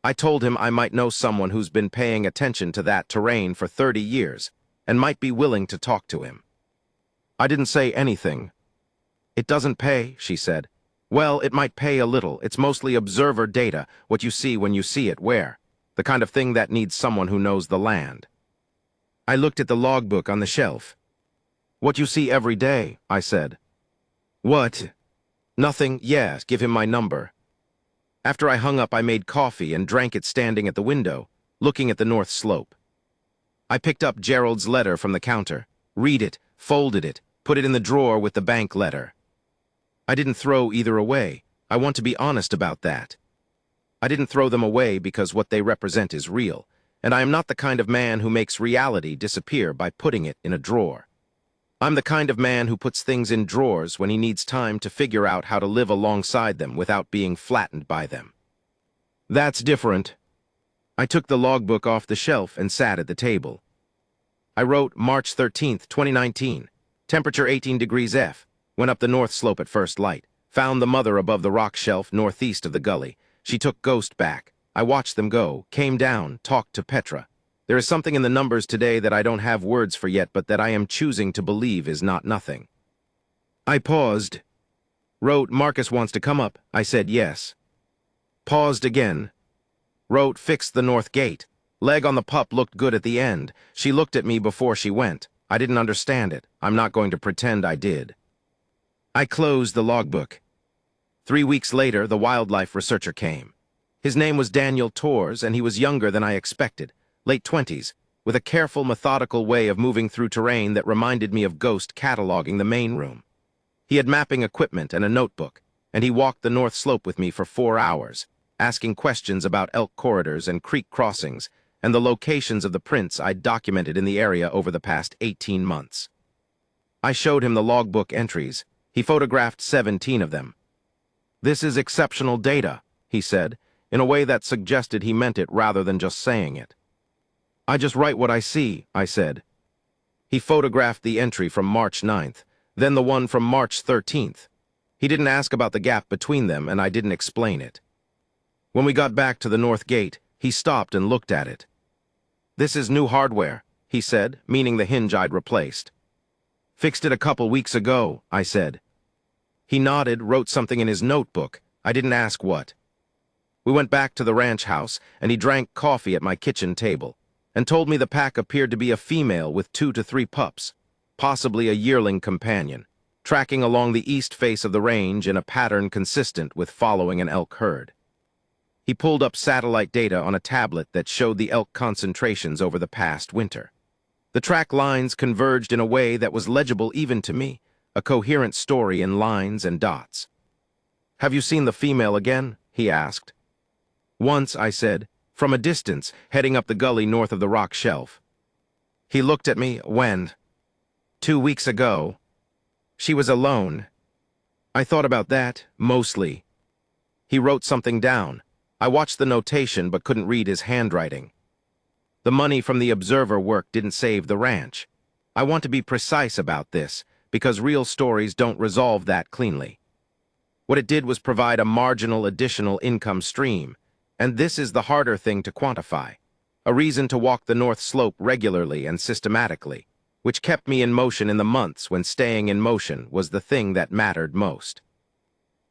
A: I told him I might know someone who's been paying attention to that terrain for 30 years and might be willing to talk to him. I didn't say anything. "It doesn't pay," she said. "Well, it might pay a little. It's mostly observer data, what you see when you see it where. The kind of thing that needs someone who knows the land." I looked at the logbook on the shelf. "What you see every day," I said. "What?" "Nothing. Yes, give him my number." After I hung up, I made coffee and drank it standing at the window, looking at the north slope. I picked up Gerald's letter from the counter, read it, folded it, put it in the drawer with the bank letter. I didn't throw either away. I want to be honest about that. I didn't throw them away because what they represent is real, and I am not the kind of man who makes reality disappear by putting it in a drawer. I'm the kind of man who puts things in drawers when he needs time to figure out how to live alongside them without being flattened by them. That's different. I took the logbook off the shelf and sat at the table. I wrote March 13th, 2019, temperature 18 degrees F, went up the north slope at first light, found the mother above the rock shelf northeast of the gully. She took Ghost back. I watched them go, came down, talked to Petra. There is something in the numbers today that I don't have words for yet, but that I am choosing to believe is not nothing. I paused. Wrote, Marcus wants to come up. I said yes. Paused again. Wrote, fixed the north gate. Leg on the pup looked good at the end. She looked at me before she went. I didn't understand it. I'm not going to pretend I did. I closed the logbook. 3 weeks later, the wildlife researcher came. His name was Daniel Torres, and he was younger than I expected, late 20s, with a careful, methodical way of moving through terrain that reminded me of Ghost cataloging the main room. He had mapping equipment and a notebook, and he walked the north slope with me for 4 hours, asking questions about elk corridors and creek crossings, and the locations of the prints I'd documented in the area over the past 18 months. I showed him the logbook entries. He photographed 17 of them. "This is exceptional data," he said, in a way that suggested he meant it rather than just saying it. "I just write what I see," I said. He photographed the entry from March 9th, then the one from March 13th. He didn't ask about the gap between them, and I didn't explain it. When we got back to the north gate, he stopped and looked at it. "This is new hardware," he said, meaning the hinge I'd replaced. "Fixed it a couple weeks ago," I said. He nodded, wrote something in his notebook. I didn't ask what. We went back to the ranch house, and he drank coffee at my kitchen table, and told me the pack appeared to be a female with 2 to 3 pups, possibly a yearling companion, tracking along the east face of the range in a pattern consistent with following an elk herd. He pulled up satellite data on a tablet that showed the elk concentrations over the past winter. The track lines converged in a way that was legible even to me, a coherent story in lines and dots. "Have you seen the female again?" he asked. "Once," I said, "from a distance, heading up the gully north of the rock shelf." He looked at me. "When?" "2 weeks ago. She was alone." I thought about that, mostly. He wrote something down. I watched the notation but couldn't read his handwriting. The money from the observer work didn't save the ranch. I want to be precise about this, because real stories don't resolve that cleanly. What it did was provide a marginal additional income stream, and this is the harder thing to quantify. A reason to walk the north slope regularly and systematically. which kept me in motion in the months when staying in motion was the thing that mattered most.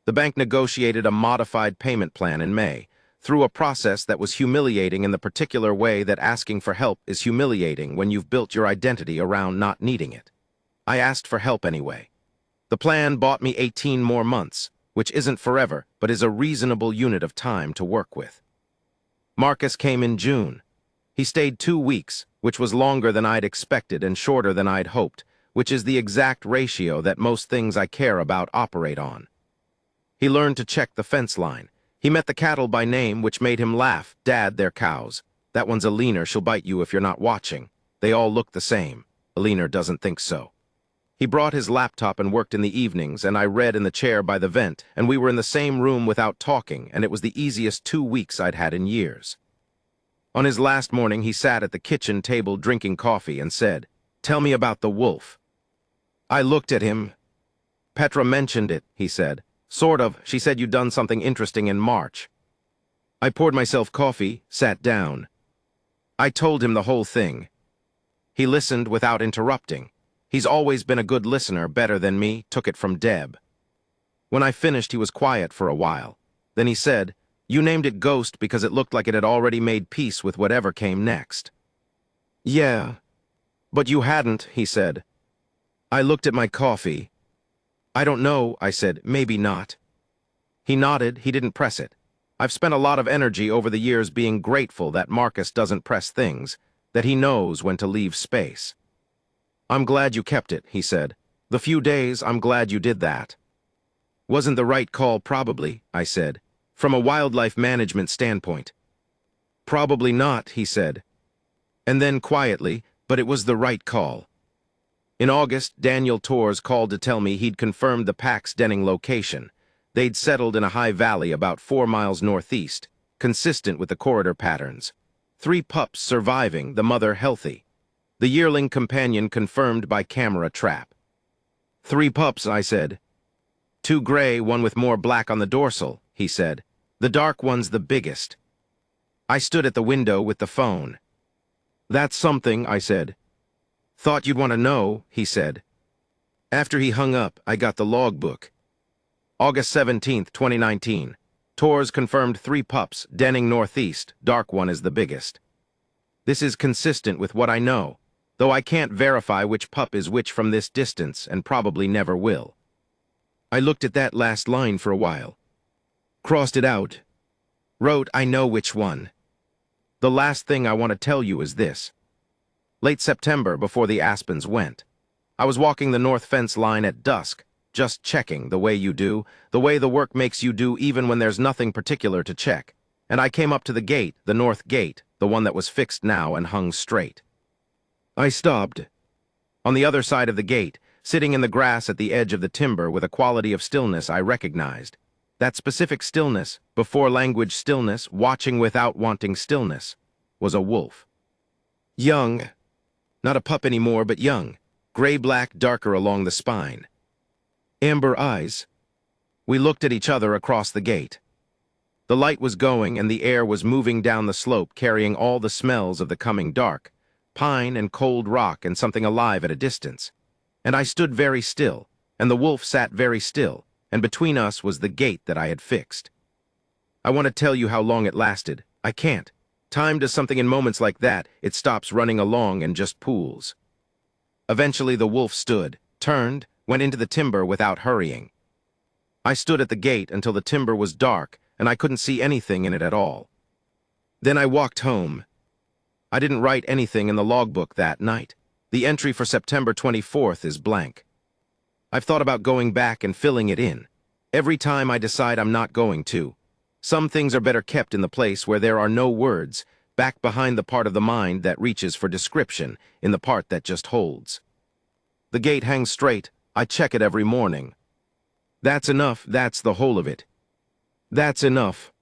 A: The bank negotiated a modified payment plan in May, through a process that was humiliating in the particular way that asking for help is humiliating when you've built your identity around not needing it. I asked for help anyway. The plan bought me 18 more months, which isn't forever, but is a reasonable unit of time to work with. Marcus came in June. He stayed 2 weeks, which was longer than I'd expected and shorter than I'd hoped, which is the exact ratio that most things I care about operate on. He learned to check the fence line. He met the cattle by name, which made him laugh. Dad, they're cows. That one's a leaner, she'll bite you if you're not watching. They all look the same. A leaner doesn't think so. He brought his laptop and worked in the evenings, and I read in the chair by the vent, and we were in the same room without talking, and it was the easiest 2 weeks I'd had in years. On his last morning, he sat at the kitchen table drinking coffee and said, "Tell me about the wolf." I looked at him. "Petra mentioned it," he said. "Sort of. She said you'd done something interesting in March." I poured myself coffee, sat down. I told him the whole thing. He listened without interrupting. He's always been a good listener, better than me, took it from Deb. When I finished, he was quiet for a while. Then he said, "You named it Ghost because it looked like it had already made peace with whatever came next." "Yeah, but you hadn't," he said. I looked at my coffee. "I don't know," I said, "maybe not." He nodded. He didn't press it. I've spent a lot of energy over the years being grateful that Marcus doesn't press things, that he knows when to leave space. "I'm glad you kept it," he said. "The few days, I'm glad you did that." "Wasn't the right call, probably," I said, "from a wildlife management standpoint." "Probably not," he said. And then quietly, "But it was the right call." In August, Daniel Torres called to tell me he'd confirmed the pack's denning location. They'd settled in a high valley about 4 miles northeast, consistent with the corridor patterns. 3 pups surviving, the mother healthy. The yearling companion confirmed by camera trap. "3 pups," I said. "2 gray, one with more black on the dorsal," he said. "The dark one's the biggest." I stood at the window with the phone. "That's something," I said. "Thought you'd want to know," he said. After he hung up, I got the logbook. August 17th, 2019. Torres confirmed 3 pups, denning northeast, dark one is the biggest. This is consistent with what I know, though I can't verify which pup is which from this distance and probably never will. I looked at that last line for a while. Crossed it out. Wrote, "I know which one." The last thing I want to tell you is this. Late September, before the aspens went, I was walking the north fence line at dusk, just checking the way you do, the way the work makes you do even when there's nothing particular to check. And I came up to the gate, the north gate, the one that was fixed now and hung straight. I stopped. On the other side of the gate, sitting in the grass at the edge of the timber with a quality of stillness I recognized. That specific stillness, before language stillness, watching without wanting stillness, was a wolf. Young. Not a pup anymore, but young. Gray-black, darker along the spine. Amber eyes. We looked at each other across the gate. The light was going and the air was moving down the slope, carrying all the smells of the coming dark. Pine and cold rock and something alive at a distance. And I stood very still, and the wolf sat very still, and between us was the gate that I had fixed. I want to tell you how long it lasted. I can't. Time does something in moments like that. It stops running along and just pools. Eventually the wolf stood, turned, went into the timber without hurrying. I stood at the gate until the timber was dark and I couldn't see anything in it at all. Then I walked home. I didn't write anything in the logbook that night. The entry for September 24th is blank. I've thought about going back and filling it in. Every time I decide I'm not going to. Some things are better kept in the place where there are no words, back behind the part of the mind that reaches for description, in the part that just holds. The gate hangs straight. I check it every morning. That's enough. That's the whole of it. That's enough.